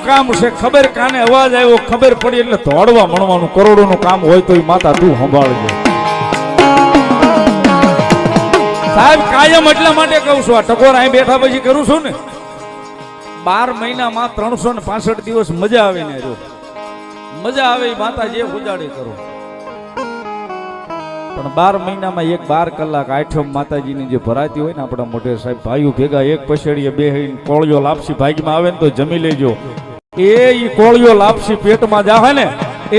કામ છે ખબર, કાને અવાજ આવ્યો ખબર પડી એટલે દોડવા મળવાનું. કરોડોનું કામ હોય તો માતા તું સંભાળજે સાહેબ. કાયમ એટલા માટે કહું છું, આ ટકોર અહીં બેઠા પછી કરું છું ને, 12 મહિનામાં 365 દિવસ મજા આવે ને, જો મજા આવે માતા જે ઉજાડે કરો. પણ 12 મહિનામાં 12 કલાક આઠમ માતાજીની જે ભરાતી હોય ને આપણા મોઢે સાહેબ, ભાઈઓ ભેગા એક પછેડીએ બેહીને કોળિયો લાપસી ભાગમાં આવે ને તો જમી લેજો. એ કોળિયો લાપસી પેટમાં જાહે ને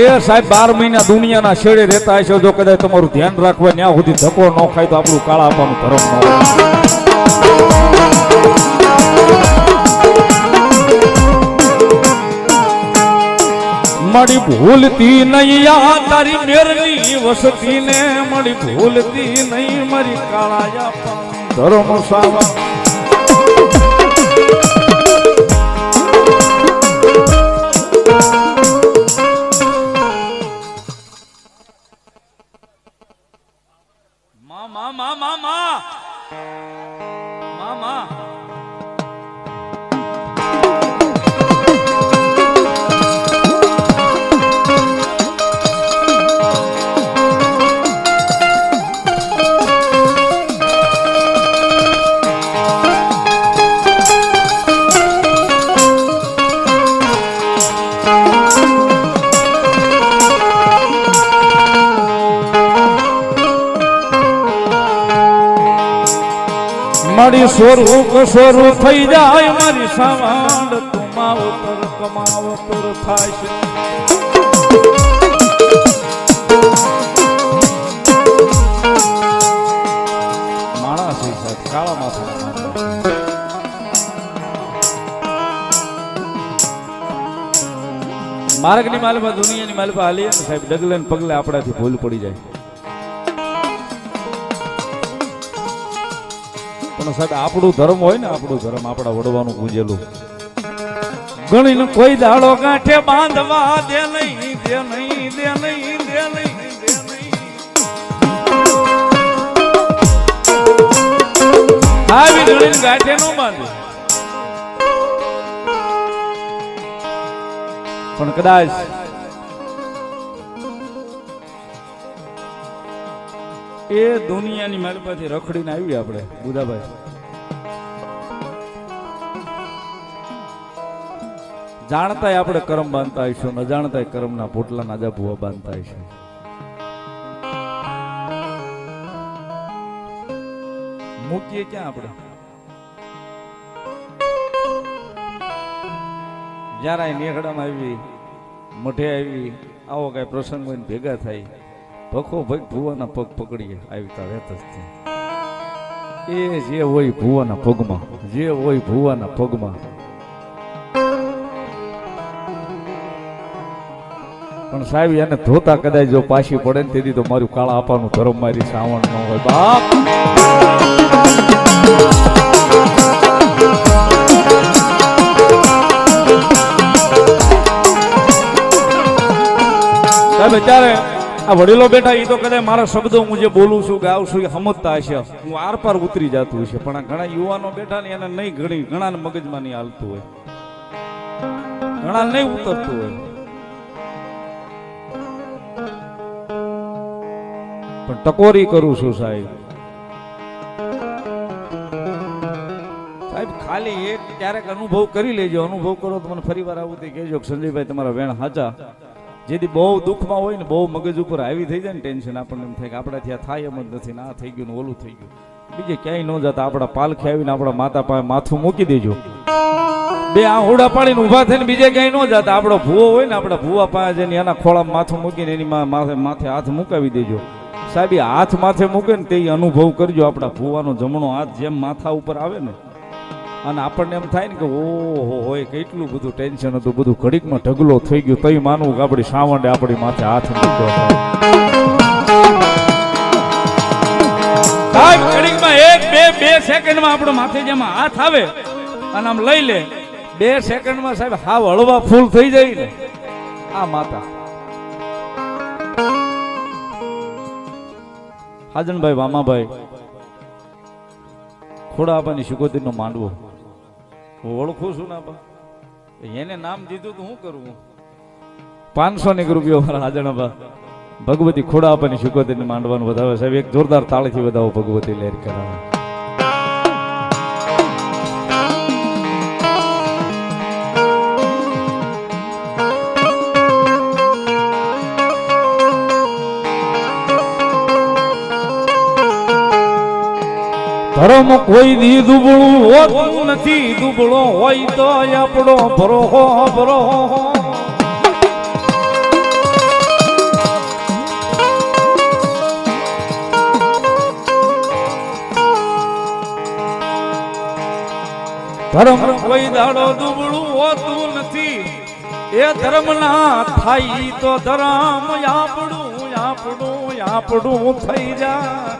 એ સાહેબ 12 મહિના દુનિયાના છેડે રહેતા હશે. જો કદાચ તમારું ધ્યાન રાખવા ત્યાં સુધી ધક્કો ન ખાય તો આપણું કાળા આપવાનું ધર્મ ન હોય. મળી ભૂલતી નહીં આ તારી મેરની વસતી ને, મળી ભૂલતી નહીં મારી કાળા ધર્મ સાવા. મારી સ્વરૂપ સ્વરૂપ થઈ જાય મારી સાવાંડ, તું માવતર કમાવતર થાય છે. માણસ કાળા માથા માર્ગની માલપા દુનિયાની માલપા હાલીએ ને સાહેબ, ડગલે ને પગલે આપણાથી ભૂલ પડી જાય. પણ સાહેબ આપણું ધર્મ હોય ને, આપણું ધર્મ આપણા વડવાનું પૂજેલું, ગણીને કોઈ દાડો ગાંઠે બાંધવા દે નહીં, દે નહીં, દે નહીં, દે નહીં, દે નહીં. આવી ગણીને ગાંઠે ન બાંધે. પણ કદાચ એ દુનિયાની માલપાથી રખડીને આવી આપણે બુધાભાઈ, જાણતા આપણે કર્મ બાંધતા આવીશું, ન જાણતા કર્મના પોટલા નાજા ભૂવા બાંધતા આવીશું. મૂકીએ ક્યાં આપણે? જયારે નેહડામાં આવી, મઢે આવી, આવો કઈ પ્રસંગ હોય ભેગા થાય, ભખો ભગ ભુવાના પગ પકડીએ આવી તા રહેત જ છે. એ જે હોય ભુવાના પગમાં, જે હોય ભુવાના પગમાં. પણ સાહેબ એને ધોતા કદાચ જો પાછી પડે ને તેથી તો મારું કાળા આપવાનું ધર્મ મારી સાવણ ન હોય બાપ. સાહેબ અત્યારે આ વડીલો બેઠા એ તો કદાચ મારા શબ્દો હું જે બોલું છું ગાઉં છું એ સમજતા હશે, હું આર પાર ઉતરી જતું હશે. પણ આ ઘણા યુવાનો બેઠા ને એને નહીં, ઘણી ઘણા મગજમાં નહીં હાલતું હોય, ઘણા નહીં ઉતરતું હોય. પણ ટકોરી કરું છું સાહેબ. સાહેબ ખાલી એક ક્યારેક અનુભવ કરી લેજો, અનુભવ કરો તો મને ફરી વાર આવું તે કહેજો સંજયભાઈ તમારા વેણ હાચા. જેથી બહુ દુઃખમાં હોય ને, બહુ મગજ ઉપર આવી થઈ જાય ને ટેન્શન, આપણને એમ થાય કે આપણાથી આ થાય એમ જ નથી, ના થઈ ગયું ને ઓલું થઈ ગયું. બીજે ક્યાંય ન જતા આપણા પાલખે આવીને આપણા માતા પાસે માથું મૂકી દેજો. બે આહુડા પાડીને ઊભા થઈને બીજે ક્યાંય ન જતા. આપણો ભૂવો હોય ને, આપણા ભૂવા પાસે જઈને એના ખોળામાં માથું મૂકીને એની માથે હાથ મુકાવી દેજો. સાહેબ હાથ માથે મૂકે ને તે અનુભવ કરજો, આપણા ભૂવાનો જમણો હાથ જેમ માથા ઉપર આવે ને, અને આપણને એમ થાય ને કે ઓહો હોય કેટલું બધું ટેન્શન હતું, બધું ઘડીકમાં ઢગલો થઈ ગયું. તઈ માનવું કે આપણી સાવંડે આપણી માથે હાથ મૂક્યો. સાહેબ ઘડીકમાં બે સેકન્ડમાં આપણો માથે જેમાં હાથ આવે અને આમ લઈ લે, 2 સેકન્ડમાં સાહેબ હાવ હળવા ફૂલ થઈ જાય ને આ માતા. હાજનભાઈ વામાભાઈ ખોડા આપવાની શિકોતરી નો માંડવો ઓળખું છું ને. એને નામ દીધું તો શું કરવું? 500 રૂપિયા મારા હાજણાબા ભગવતી ખોડા આપવાની શુકોતરીને માંડવાનું વધાવે સાહેબ. એક જોરદાર તાળીથી વધાવો ભગવતી લહેર કરાવે. ધર્મ કોઈ દી દુબળું હોતું નથી, દુબળો હોય તો આપણો ભરોહો ભરોહો. ધર્મ કોઈ દાડો દુબળું હોતું નથી, એ ધર્મ ના થાય તો ધર્મ આપણું આપણું આપણું થઈ જાય.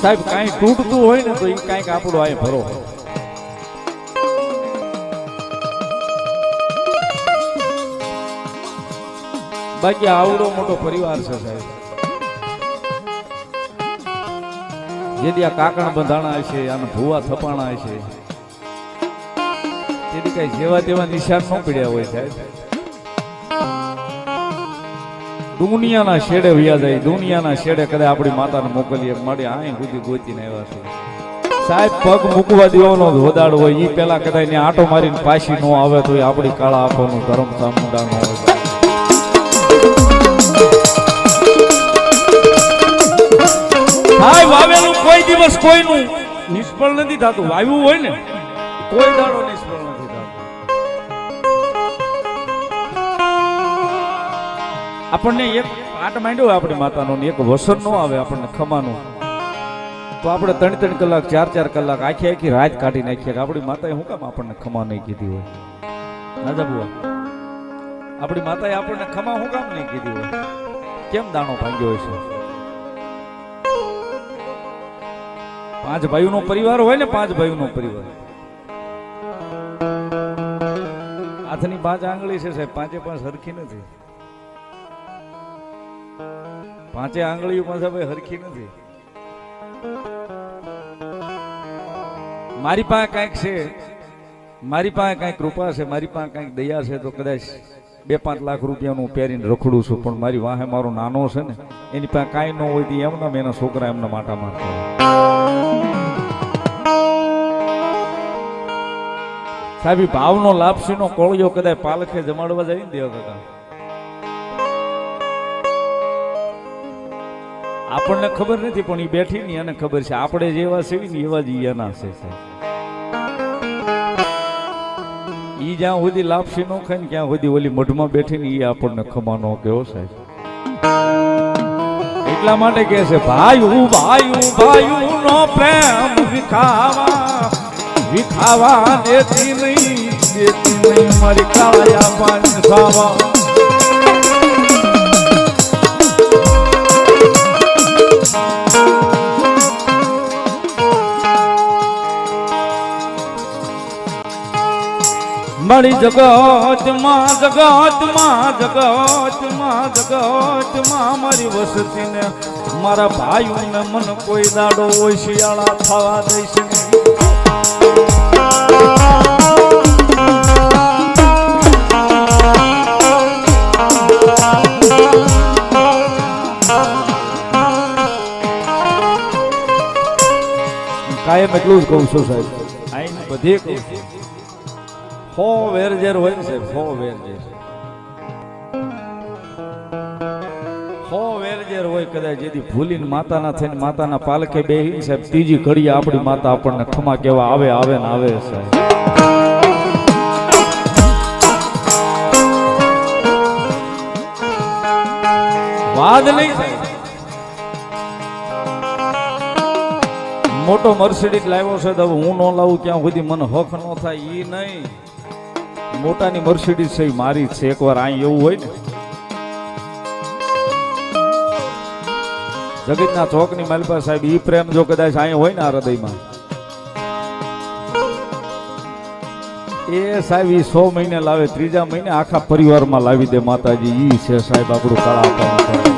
સાહેબ કઈ તૂટતું હોય ને તો એ કઈક આપણું આ ભરો. બાકી આવડો મોટો પરિવાર છે સાહેબ. જેથી આ કાકણ બંધાણા હશે, આને ભૂવા થપાણા હશે, તેથી કઈ જેવા તેવા નિશાન ન પડ્યા હોય સાહેબ. દુનિયાના શેડે વયા જાય, દુનિયાના શેડે કદાચ આપણી માતાને મોકલીએ મારી અહીં સુધી ગોતીને આવ્યા છે સાહેબ. પગ મૂકવા દેવાનો વધાડ હોય એ પેલા કદાચ ને આટો મારીને પાછી ન આવે તો આપણી કાળા આપવાનું ધર્મ સામુંડા ન હોય. સાહેબ વાવેલું કોઈ દિવસ કોઈનું નિષ્ફળ નથી થતું. વાવ્યું હોય ને કોઈ દાડો નિષ્ફળ નથી થતું. આપણને એક આટ માંડ્યો હોય આપણી માતાનો, એક વસન ન આવે આપણને ખમાનું, તો આપણે 3-3 કલાક 4-4 કલાક આખી આખી રાત કાઢી નાખીએ. આપણી માતાએ શું કામ આપણને ખમા નહીં કીધી હોય? રાજા બુઆ, આપણી માતાએ આપણને ખમા શું કામ નહીં કીધી હોય? કેમ દાણો ભાંગ્યો હોય છે? 5 ભાઈઓનો પરિવાર હોય ને, 5 ભાઈઓનો પરિવાર, હાથની 5 આંગળી છે સાહેબ, 5 સરખી નથી. 5 આંગળીઓ પણ સાહેબ હરખી નથી. મારી પાસે કઈક છે, મારી પાસે કઈક કૃપા છે, મારી પાસે કઈક દયા છે તો કદાચ 2-5 લાખ રૂપિયાનું પહેરીને રખડું છું, પણ મારી વાહે મારો નાનો છે ને એની પાસે કાંઈ ન હોય તો એમના એના છોકરા એમના માટા મારતા હોય. સાહેબ ભાવનો લાપસીનો કોળિયો કદાચ પાલખે જમાડવા જાય ને દેવ કાકા, આપણને ખબર નથી પણ એ બેઠી ને એને ખબર છે. આપણે જેવા છે ને એવા જ એના છે સાહેબ. ઈ જ્યાં સુધી લાપસી નો ખાય ને ક્યાં સુધી ઓલી મઢમાં બેઠી ને ઈ આપણને ખમાનો કેવો સાહેબ. એટલા માટે કે છે ભાઈ ભાઈ નો પ્રેમ વિખાવા વિખાવા દેતી નહીં મારી કાળિયા પાન ખાવા. મારી જગતમાં જગતમાં જગતમાં જગતમાં મારી વસતીને મારા ભાઈઓને મન કોઈ દાડો હોય શિયાળા થવા દઈશ નહીં. કાયમ એટલું જ કહું છું સાહેબ, આઈને બધે કહું છું. હો વેરઝેર હોય ને સાહેબ, હો વેરઝેર હોય કદાચ જેથી ભૂલીને માતાના થઈને માતાના પાલખે બેહીને સાહેબ ત્રીજી ઘડીએ આપણી માતા આપણને ખમા કેવા આવે આવે ને આવે સાહેબ. વાદ નહીં સાહેબ. મોટો મર્સિડીઝ લાવ્યો છે તો હું ન લાવું ત્યાં સુધી મને હક ન થાય ઈ નહીં. મોટાની મર્સિડીઝ છે મારી છે. એકવાર અહીં એવું હોય ને જગતના ચોકની માલપા સાહેબ, ઈ પ્રેમ જો કદાચ અહીં હોય ને આ હૃદયમાં, એ સાહેબ ઈ 100 મહિને લાવે, ત્રીજા મહિને આખા પરિવારમાં લાવી દે માતાજી. ઈ છે સાહેબ આપણું કાળા આપવાનું.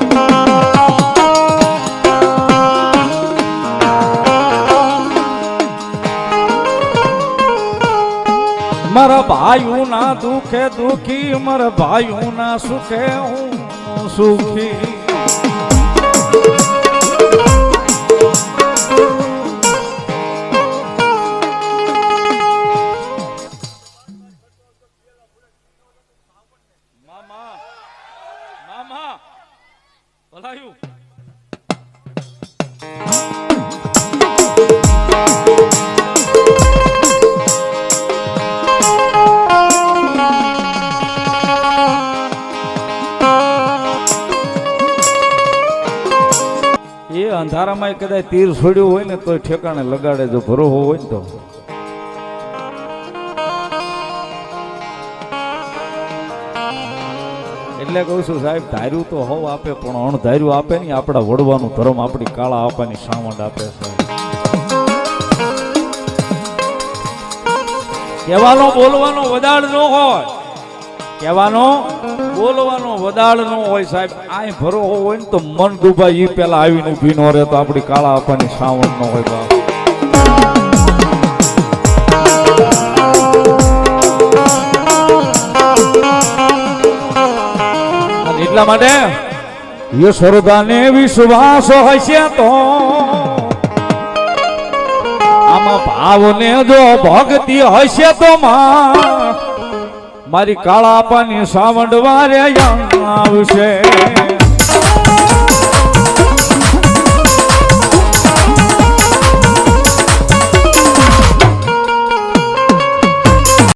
મારા ભાઈઓ ના દુખે દુખી, મારા ભાઈઓ ના સુખે હું સુખી. મામા મામા ભલાયું એ અંધારામાં કદાચ તીર છોડ્યું હોય ને તો ઠેકાણે લગાડે, જો ભરોહો હોય ને તો. એટલે કહું છું સાહેબ, ધાર્યું તો હોવ આપે પણ અણધાર્યું આપે નહીં. આપણા વડવાનું ધર્મ આપણી કાળા આપવાની સાવંડ આપે છે. કહેવાનો બોલવાનો વદાળ ન હોય, કહેવાનો બોલવાનો વદાળ ન હોય સાહેબ. આ ભરોહો હોય ને તો મન ડૂબાય ઈ પેલા આવીને ઊભી ન રહે તો આપણી કાળા આપવાની સાવંડ ન હોય બાપ. એટલા માટે યશોદાને વિશ્વાસ હશે તો આમાં ભાવને જો ભક્તિ હશે તો મારી કાળા પાની સાવંડ વારે આવશે.